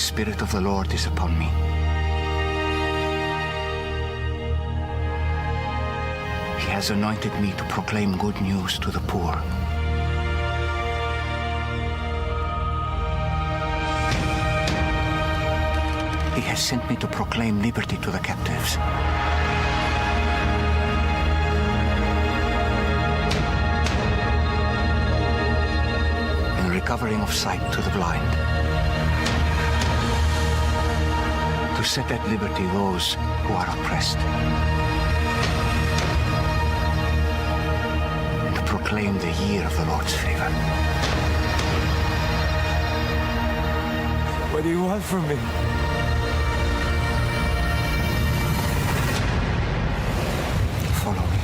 Spirit of the Lord is upon me. He has anointed me to proclaim good news to the poor. He has sent me to proclaim liberty to the captives and recovering of sight to the blind, to set at liberty those who are oppressed, and to proclaim the year of the Lord's favor. What do you want from me? Follow me.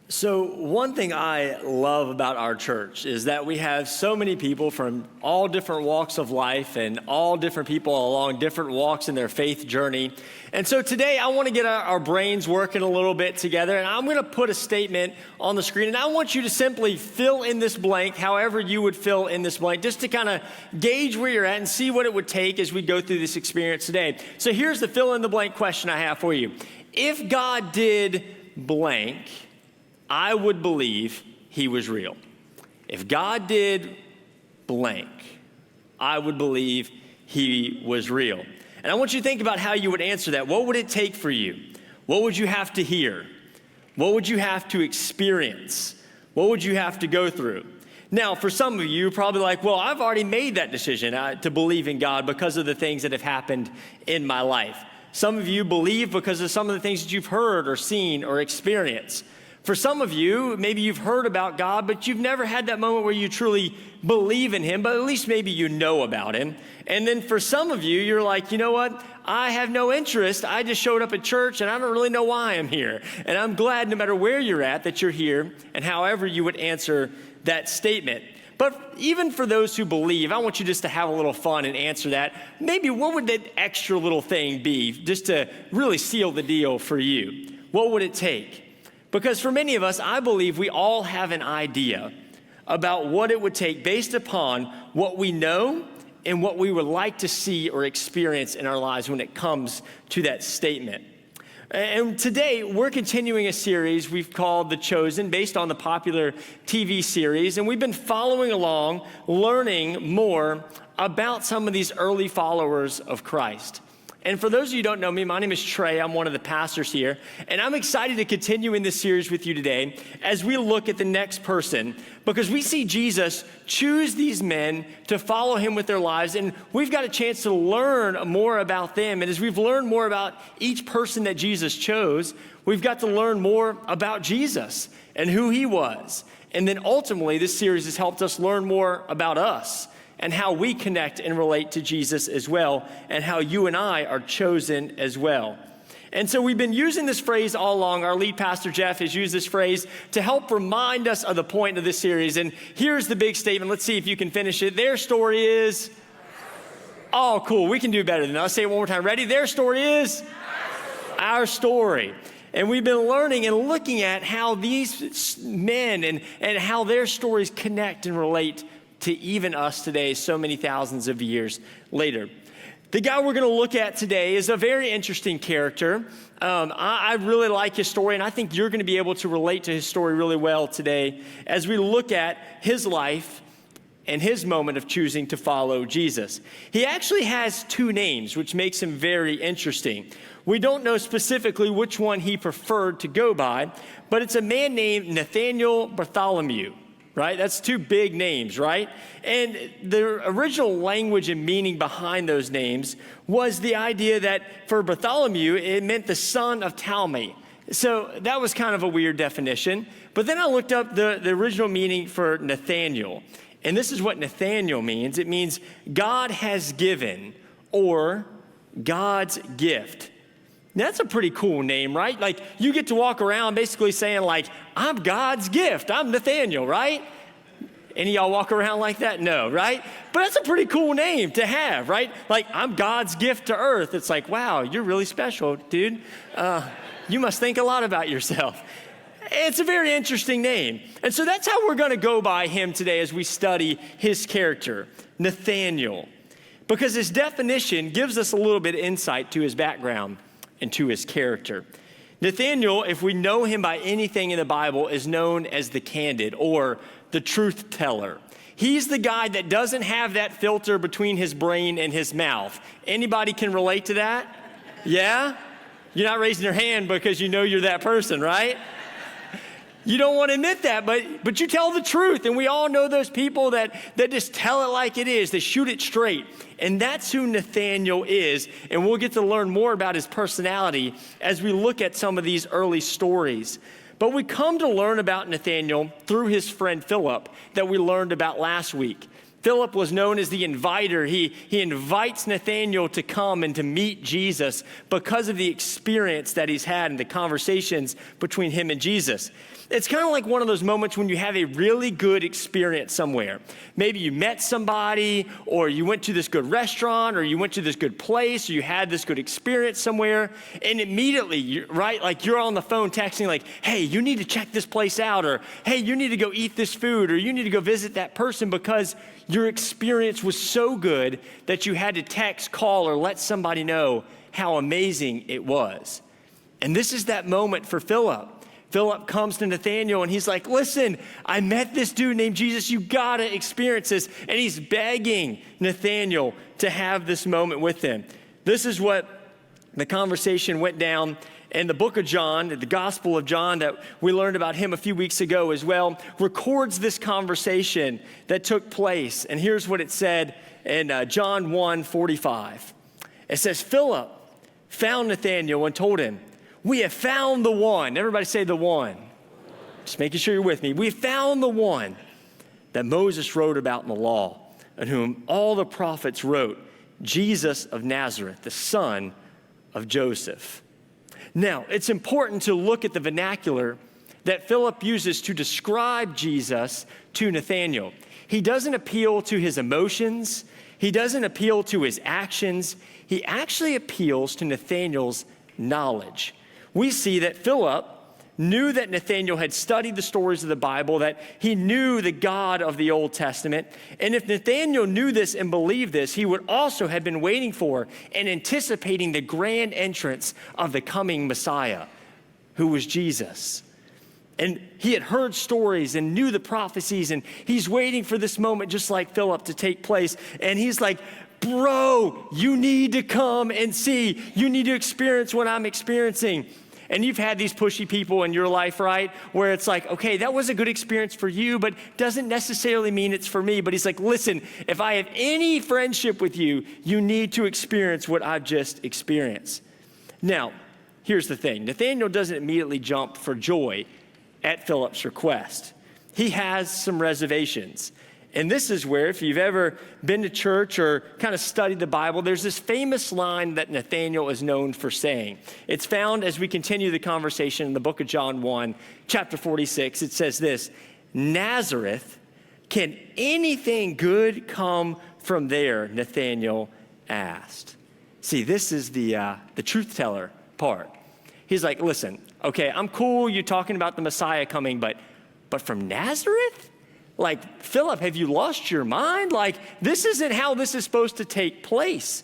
So one thing I love about our church is that we have so many people from all different walks of life and all different people along different walks in their faith journey. And so today I want to get our brains working a little bit together, and I'm going to put a statement on the screen, and I want you to simply fill in this blank however you would fill in this blank, just to kind of gauge where you're at and see what it would take as we go through this experience today. So here's the fill in the blank question I have for you. If God did blank, I would believe he was real. If God did blank, I would believe he was real. And I want you to think about how you would answer that. What would it take for you? What would you have to hear? What would you have to experience? What would you have to go through? Now, for some of you, you're probably like, well, I've already made that decision to believe in God because of the things that have happened in my life. Some of you believe because of some of the things that you've heard or seen or experienced. For some of you, maybe you've heard about God, but you've never had that moment where you truly believe in him, but at least maybe you know about him. And then for some of you, you're like, you know what? I have no interest. I just showed up at church and I don't really know why I'm here. And I'm glad no matter where you're at that you're here and however you would answer that statement. But even for those who believe, I want you just to have a little fun and answer that. Maybe what would that extra little thing be just to really seal the deal for you? What would it take? Because for many of us, I believe we all have an idea about what it would take based upon what we know and what we would like to see or experience in our lives when it comes to that statement. And today, we're continuing a series we've called The Chosen, based on the popular TV series. And we've been following along, learning more about some of these early followers of Christ. And for those of you who don't know me, my name is Trey. I'm one of the pastors here. And I'm excited to continue in this series with you today as we look at the next person, because we see Jesus choose these men to follow him with their lives. And we've got a chance to learn more about them. And as we've learned more about each person that Jesus chose, we've got to learn more about Jesus and who he was. And then ultimately, this series has helped us learn more about us and how we connect and relate to Jesus as well, and how you and I are chosen as well. And so we've been using this phrase all along. Our lead pastor, Jeff, has used this phrase to help remind us of the point of this series. And here's the big statement. Let's see if you can finish it. Their story is... Oh, cool. We can do better than that. Let's say it one more time. Ready? Their story is... Our story. And we've been learning and looking at how these men and how their stories connect and relate to even us today, so many thousands of years later. The guy we're going to look at today is a very interesting character. I really like his story, and I think you're going to be able to relate to his story really well today as we look at his life and his moment of choosing to follow Jesus. He actually has two names, which makes him very interesting. We don't know specifically which one he preferred to go by, but it's a man named Nathanael Bartholomew. Right? That's two big names, right? And the original language and meaning behind those names was the idea that for Bartholomew, it meant the son of Talmi. So that was kind of a weird definition. But then I looked up the original meaning for Nathanael. And this is what Nathanael means. It means God has given, or God's gift. That's a pretty cool name, right? Like, you get to walk around basically saying, like, I'm God's gift. I'm Nathanael, right? Any of y'all walk around like that? No, right? But that's a pretty cool name to have, right? Like, I'm God's gift to earth. It's like, wow, you're really special, dude. You must think a lot about yourself. It's a very interesting name. And so that's how we're going to go by him today as we study his character, Nathanael. Because his definition gives us a little bit of insight to his background and to his character. Nathanael, if we know him by anything in the Bible, is known as the candid or the truth teller. He's the guy that doesn't have that filter between his brain and his mouth. Anybody can relate to that? Yeah? You're not raising your hand because you know you're that person, right? You don't want to admit that, but you tell the truth. And we all know those people that just tell it like it is. They shoot it straight. And that's who Nathanael is. And we'll get to learn more about his personality as we look at some of these early stories. But we come to learn about Nathanael through his friend Philip that we learned about last week. Philip was known as the inviter. He invites Nathanael to come and to meet Jesus because of the experience that he's had and the conversations between him and Jesus. It's kind of like one of those moments when you have a really good experience somewhere. Maybe you met somebody, or you went to this good restaurant, or you went to this good place, or you had this good experience somewhere, and immediately, right, like you're on the phone texting like, hey, you need to check this place out, or hey, you need to go eat this food, or you need to go visit that person because your experience was so good that you had to text, call, or let somebody know how amazing it was. And this is that moment for Philip. Philip comes to Nathanael and he's like, listen, I met this dude named Jesus. You gotta experience this. And he's begging Nathanael to have this moment with him. This is what the conversation went down in the book of John, the Gospel of John that we learned about him a few weeks ago as well, records this conversation that took place. And here's what it said in John 1:45. It says, Philip found Nathanael and told him, we have found the one. Everybody say the one. Just making sure you're with me. We found the one that Moses wrote about in the law, and whom all the prophets wrote, Jesus of Nazareth, the son of Joseph. Now, it's important to look at the vernacular that Philip uses to describe Jesus to Nathanael. He doesn't appeal to his emotions. He doesn't appeal to his actions. He actually appeals to Nathanael's knowledge. We see that Philip knew that Nathanael had studied the stories of the Bible, that he knew the God of the Old Testament. And if Nathanael knew this and believed this, he would also have been waiting for and anticipating the grand entrance of the coming Messiah, who was Jesus. And he had heard stories and knew the prophecies, and he's waiting for this moment just like Philip to take place. And he's like, bro, you need to come and see. You need to experience what I'm experiencing. And you've had these pushy people in your life, right? Where it's like, okay, that was a good experience for you, but doesn't necessarily mean it's for me. But he's like, listen, if I have any friendship with you, you need to experience what I've just experienced. Now, here's the thing. Nathanael doesn't immediately jump for joy at Philip's request. He has some reservations. And this is where, if you've ever been to church or kind of studied the Bible, there's this famous line that Nathanael is known for saying. It's found as we continue the conversation in the book of John 1, chapter 46. It says this, Nazareth, can anything good come from there? Nathanael asked. See, this is the truth teller part. He's like, listen, okay, I'm cool, you're talking about the Messiah coming, but from Nazareth? Like, Philip, have you lost your mind? Like, this isn't how this is supposed to take place.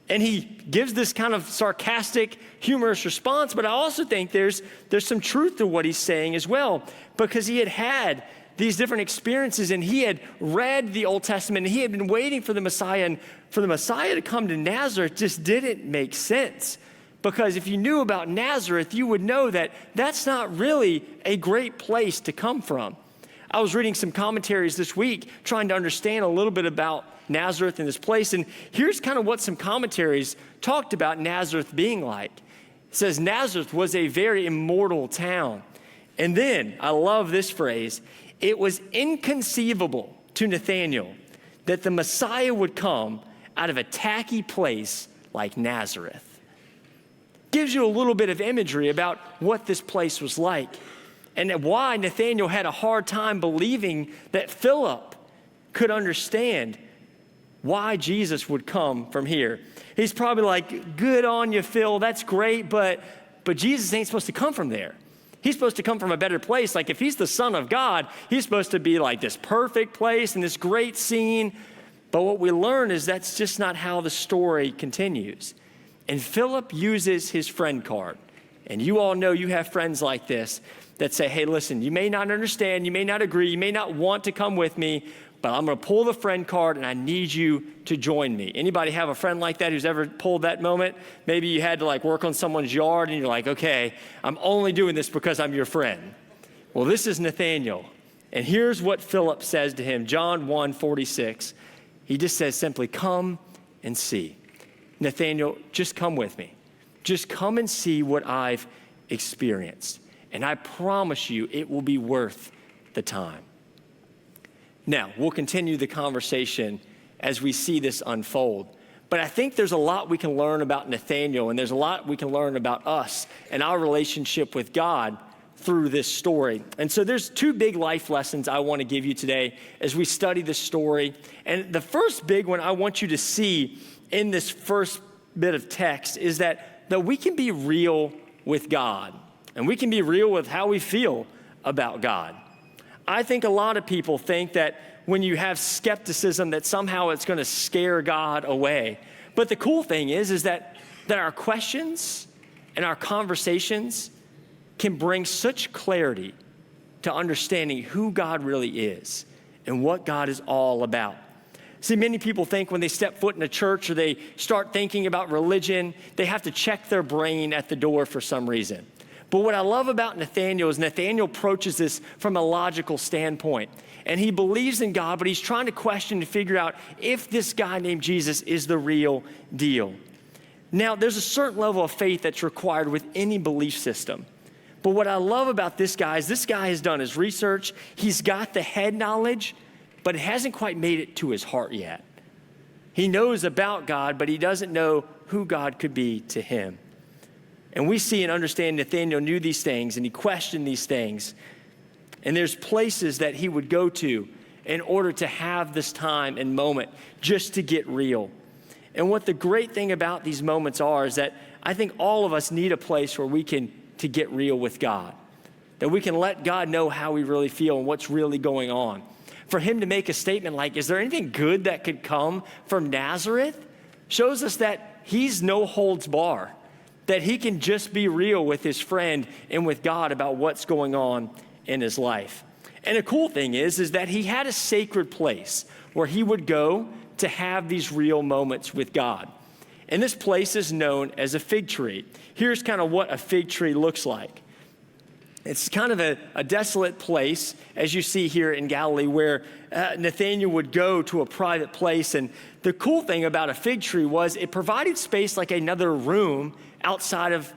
And he gives this kind of sarcastic, humorous response, but I also think there's some truth to what he's saying as well, because he had these different experiences, and he had read the Old Testament, and he had been waiting for the Messiah, and for the Messiah to come to Nazareth just didn't make sense. Because if you knew about Nazareth, you would know that that's not really a great place to come from. I was reading some commentaries this week trying to understand a little bit about Nazareth and this place, and here's kind of what some commentaries talked about Nazareth being like. It says Nazareth was a very immortal town. And then, I love this phrase, it was inconceivable to Nathanael that the Messiah would come out of a tacky place like Nazareth. Gives you a little bit of imagery about what this place was like. And why Nathanael had a hard time believing that Philip could understand why Jesus would come from here. He's probably like, good on you, Phil, that's great, but Jesus ain't supposed to come from there. He's supposed to come from a better place. Like if he's the Son of God, he's supposed to be like this perfect place and this great scene. But what we learn is that's just not how the story continues. And Philip uses his friend card. And you all know you have friends like this that say, hey, listen, you may not understand, you may not agree, you may not want to come with me, but I'm going to pull the friend card and I need you to join me. Anybody have a friend like that who's ever pulled that moment? Maybe you had to like work on someone's yard and you're like, okay, I'm only doing this because I'm your friend. Well, this is Nathanael. And here's what Philip says to him, John 1:46. He just says simply, come and see. Nathanael, just come with me. Just come and see what I've experienced. And I promise you it will be worth the time. Now, we'll continue the conversation as we see this unfold. But I think there's a lot we can learn about Nathanael, and there's a lot we can learn about us and our relationship with God through this story. And so there's two big life lessons I want to give you today as we study this story. And the first big one I want you to see in this first bit of text is that we can be real with God, and we can be real with how we feel about God. I think a lot of people think that when you have skepticism that somehow it's going to scare God away. But the cool thing is that our questions and our conversations can bring such clarity to understanding who God really is and what God is all about. See, many people think when they step foot in a church or they start thinking about religion, they have to check their brain at the door for some reason. But what I love about Nathanael is Nathanael approaches this from a logical standpoint. And he believes in God, but he's trying to question and figure out if this guy named Jesus is the real deal. Now, there's a certain level of faith that's required with any belief system. But what I love about this guy is this guy has done his research. He's got the head knowledge, but it hasn't quite made it to his heart yet. He knows about God, but he doesn't know who God could be to him. And we see and understand Nathanael knew these things, and he questioned these things. And there's places that he would go to in order to have this time and moment just to get real. And what the great thing about these moments are is that I think all of us need a place where we can to get real with God, that we can let God know how we really feel and what's really going on. For him to make a statement like, is there anything good that could come from Nazareth? Shows us that he's no holds bar, that he can just be real with his friend and with God about what's going on in his life. And the cool thing is that he had a sacred place where he would go to have these real moments with God. And this place is known as a fig tree. Here's kind of what a fig tree looks like. It's kind of a desolate place, as you see here in Galilee, where Nathanael would go to a private place. And the cool thing about a fig tree was it provided space like another room outside of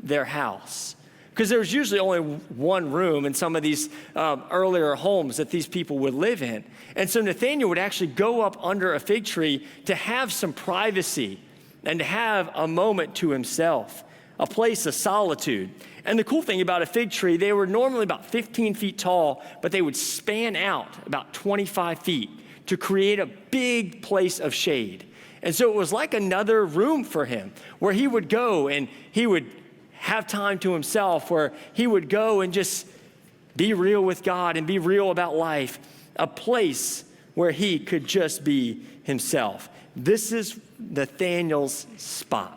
their house. Because there was usually only one room in some of these earlier homes that these people would live in. And so Nathanael would actually go up under a fig tree to have some privacy and to have a moment to himself, a place of solitude. And the cool thing about a fig tree, they were normally about 15 feet tall, but they would span out about 25 feet to create a big place of shade. And so it was like another room for him where he would go and he would have time to himself, where he would go and just be real with God and be real about life, a place where he could just be himself. This is Nathanael's spot.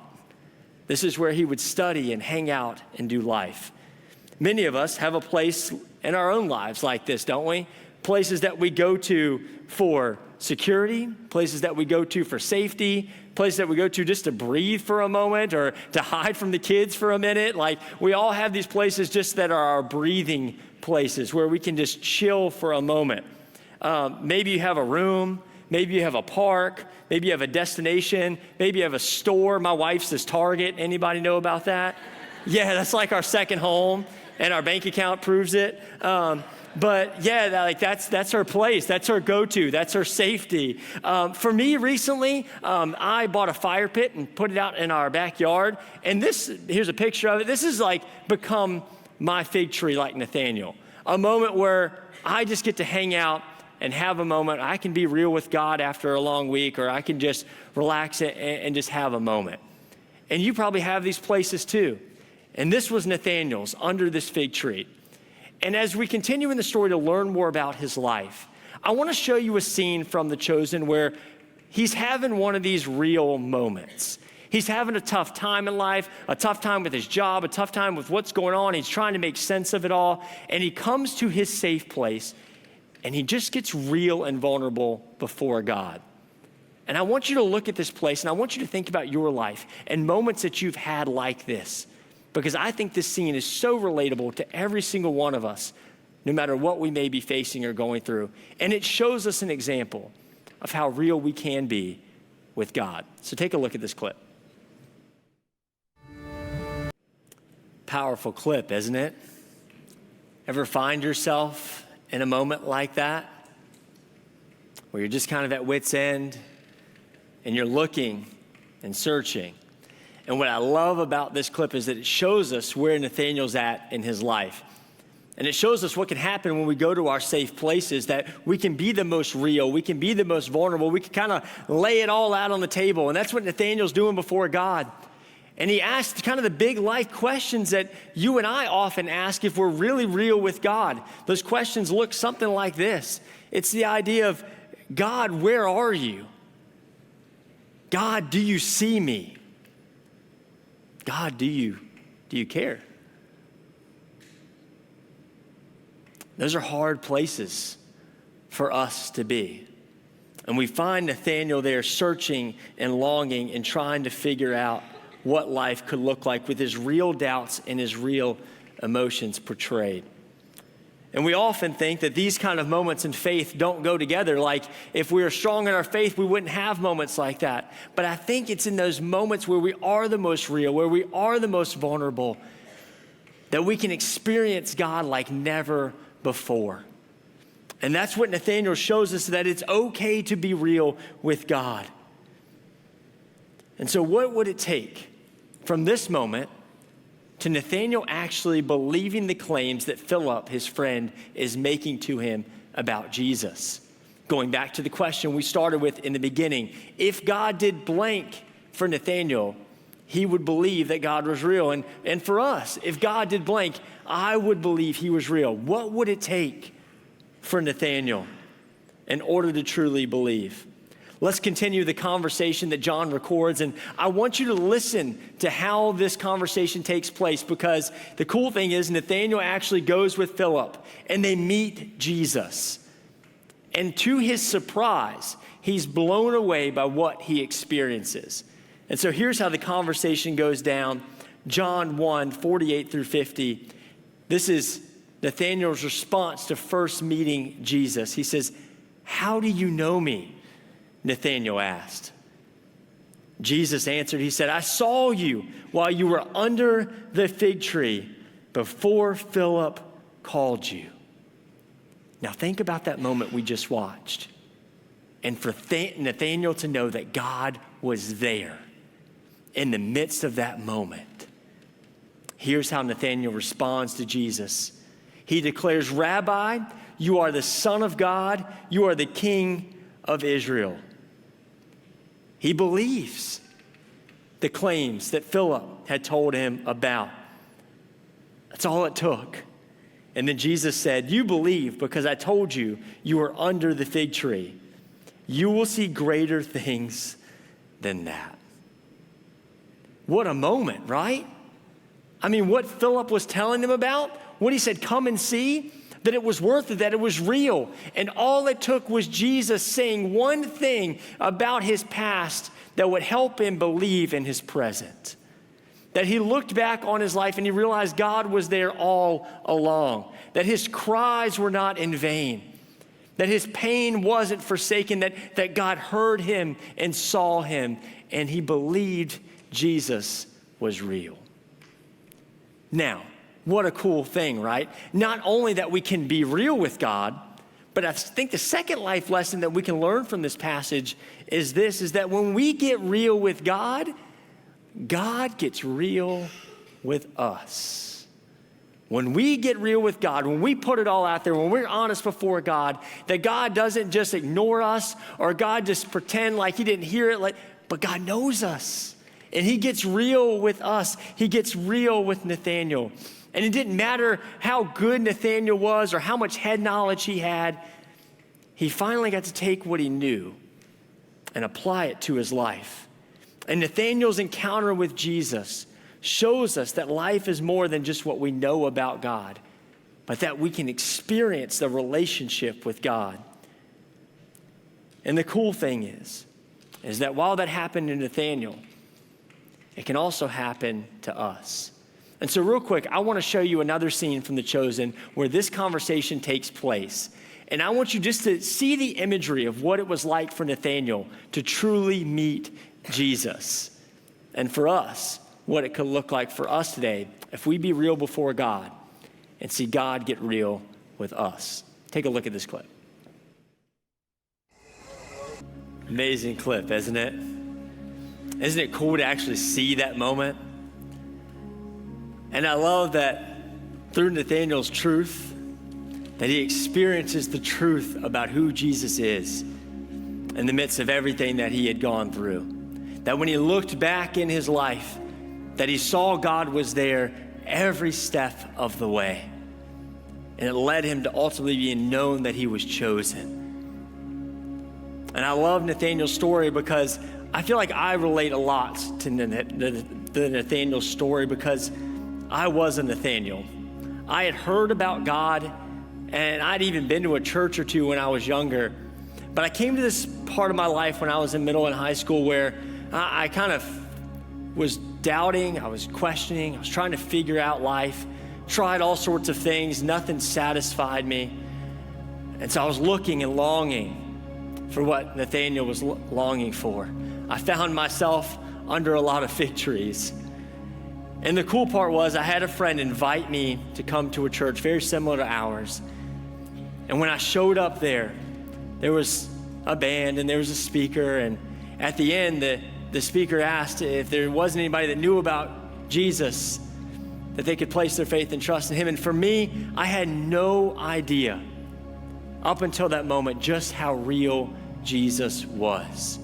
This is where he would study and hang out and do life. Many of us have a place in our own lives like this, don't we? Places that we go to for security, places that we go to for safety, places that we go to just to breathe for a moment or to hide from the kids for a minute. Like, we all have these places just that are our breathing places where we can just chill for a moment. Maybe you have a room, maybe you have a park, maybe you have a destination, maybe you have a store. My wife says Target. Anybody know about that? Yeah, that's like our second home, and our bank account proves it. But yeah, that's her place. That's her go-to. That's her safety. For me recently, I bought a fire pit and put it out in our backyard. And here's a picture of it. This has like become my fig tree like Nathanael. A moment where I just get to hang out and have a moment. I can be real with God after a long week, or I can just relax and just have a moment. And you probably have these places too. And this was Nathanael's under this fig tree. And as we continue in the story to learn more about his life, I want to show you a scene from The Chosen where he's having one of these real moments. He's having a tough time in life, a tough time with his job, a tough time with what's going on. He's trying to make sense of it all. And he comes to his safe place and he just gets real and vulnerable before God. And I want you to look at this place and I want you to think about your life and moments that you've had like this, because I think this scene is so relatable to every single one of us, no matter what we may be facing or going through. And it shows us an example of how real we can be with God. So take a look at this clip. Powerful clip, isn't it? Ever find yourself in a moment like that, where you're just kind of at wit's end and you're looking and searching? And what I love about this clip is that it shows us where Nathanael's at in his life. And it shows us what can happen when we go to our safe places, that we can be the most real, we can be the most vulnerable, we can kind of lay it all out on the table. And that's what Nathanael's doing before God. And he asked kind of the big life questions that you and I often ask if we're really real with God. Those questions look something like this. It's the idea of, God, where are you? God, do you see me? God, do you care? Those are hard places for us to be. And we find Nathanael there searching and longing and trying to figure out what life could look like with his real doubts and his real emotions portrayed. And we often think that these kind of moments in faith don't go together. Like if we were strong in our faith, we wouldn't have moments like that. But I think it's in those moments where we are the most real, where we are the most vulnerable, that we can experience God like never before. And that's what Nathanael shows us, that it's okay to be real with God. And so what would it take from this moment to Nathanael actually believing the claims that Philip, his friend, is making to him about Jesus? Going back to the question we started with in the beginning, if God did blank for Nathanael, he would believe that God was real. And for us, if God did blank, I would believe he was real. What would it take for Nathanael in order to truly believe? Let's continue the conversation that John records, and I want you to listen to how this conversation takes place, because the cool thing is Nathanael actually goes with Philip and they meet Jesus. And to his surprise, he's blown away by what he experiences. And so here's how the conversation goes down. John 1:48 through 50. This is Nathanael's response to first meeting Jesus. He says, "How do you know me?" Nathanael asked. Jesus answered, he said, "I saw you while you were under the fig tree before Philip called you." Now think about that moment we just watched. And for Nathanael to know that God was there in the midst of that moment. Here's how Nathanael responds to Jesus. He declares, "Rabbi, you are the Son of God. You are the King of Israel." He believes the claims that Philip had told him about. That's all it took. And then Jesus said, "You believe because I told you you were under the fig tree. You will see greater things than that." What a moment, right? I mean, what Philip was telling him about, what he said, come and see, that it was worth it, that it was real. And all it took was Jesus saying one thing about his past that would help him believe in his present. That he looked back on his life and he realized God was there all along. That his cries were not in vain. That his pain wasn't forsaken. That God heard him and saw him. And he believed Jesus was real. Now, what a cool thing, right? Not only that we can be real with God, but I think the second life lesson that we can learn from this passage is this, is that when we get real with God, God gets real with us. When we get real with God, when we put it all out there, when we're honest before God, that God doesn't just ignore us or God just pretend like he didn't hear it, but God knows us. And he gets real with us. He gets real with Nathanael. And it didn't matter how good Nathanael was or how much head knowledge he had. He finally got to take what he knew and apply it to his life. And Nathanael's encounter with Jesus shows us that life is more than just what we know about God, but that we can experience the relationship with God. And the cool thing is that while that happened to Nathanael, it can also happen to us. And so real quick, I want to show you another scene from The Chosen where this conversation takes place. And I want you just to see the imagery of what it was like for Nathanael to truly meet Jesus. And for us, what it could look like for us today if we be real before God and see God get real with us. Take a look at this clip. Amazing clip, isn't it? Isn't it cool to actually see that moment? And I love that through Nathanael's truth, that he experiences the truth about who Jesus is in the midst of everything that he had gone through. That when he looked back in his life, that he saw God was there every step of the way. And it led him to ultimately being known that he was chosen. And I love Nathanael's story because I feel like I relate a lot to the Nathanael story because I was a Nathanael. I had heard about God and I'd even been to a church or two when I was younger. But I came to this part of my life when I was in middle and high school where I kind of was doubting, I was questioning, I was trying to figure out life, tried all sorts of things, nothing satisfied me. And so I was looking and longing for what Nathanael was longing for. I found myself under a lot of fig trees. And the cool part was I had a friend invite me to come to a church very similar to ours. And when I showed up there was a band and there was a speaker. And at the end, the speaker asked if there wasn't anybody that knew about Jesus, that they could place their faith and trust in him. And for me, I had no idea up until that moment just how real Jesus was.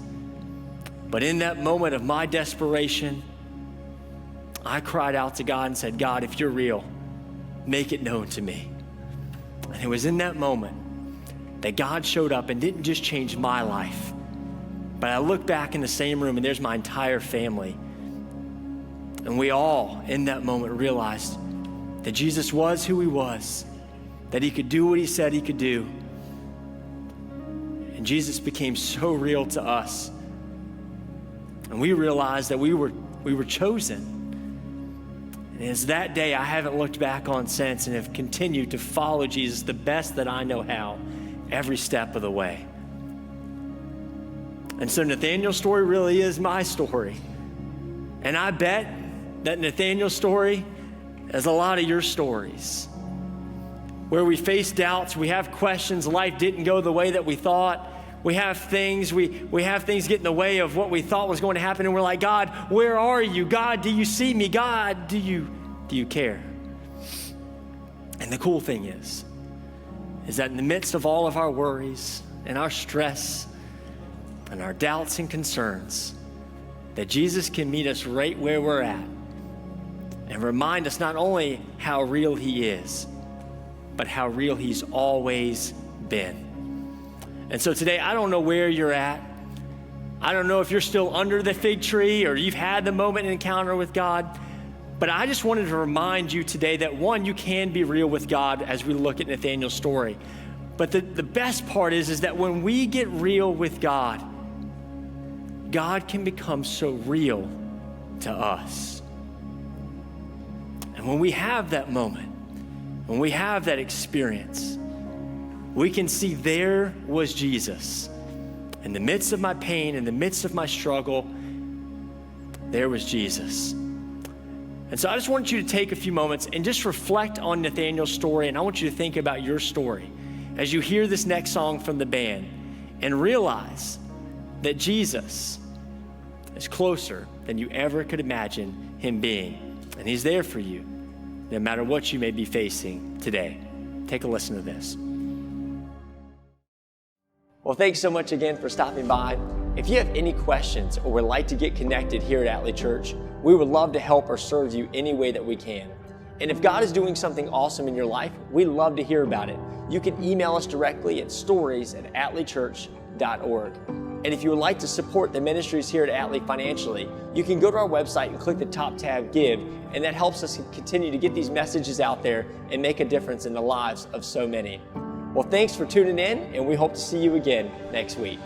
But in that moment of my desperation, I cried out to God and said, God, if you're real, make it known to me. And it was in that moment that God showed up and didn't just change my life, but I look back in the same room and there's my entire family. And we all in that moment realized that Jesus was who he was, that he could do what he said he could do. And Jesus became so real to us. And we realized that we were chosen. And it's that day I haven't looked back on since and have continued to follow Jesus the best that I know how every step of the way. And so Nathanael's story really is my story. And I bet that Nathanael's story is a lot of your stories. Where we face doubts, we have questions, life didn't go the way that we thought. We have things get in the way of what we thought was going to happen, and we're like, God, where are you? God, do you see me? God, do you care? And the cool thing is that in the midst of all of our worries and our stress and our doubts and concerns, that Jesus can meet us right where we're at and remind us not only how real he is, but how real he's always been. And so today, I don't know where you're at. I don't know if you're still under the fig tree or you've had the moment in encounter with God, but I just wanted to remind you today that one, you can be real with God as we look at Nathanael's story. But the best part is that when we get real with God, God can become so real to us. And when we have that moment, when we have that experience, we can see there was Jesus. In the midst of my pain, in the midst of my struggle, there was Jesus. And so I just want you to take a few moments and just reflect on Nathanael's story, and I want you to think about your story as you hear this next song from the band and realize that Jesus is closer than you ever could imagine him being. And he's there for you, no matter what you may be facing today. Take a listen to this. Well, thanks so much again for stopping by. If you have any questions or would like to get connected here at Atlee Church, we would love to help or serve you any way that we can. And if God is doing something awesome in your life, we'd love to hear about it. You can email us directly at stories@atleechurch.org. And if you would like to support the ministries here at Atlee financially, you can go to our website and click the top tab, Give, and that helps us continue to get these messages out there and make a difference in the lives of so many. Well, thanks for tuning in, and we hope to see you again next week.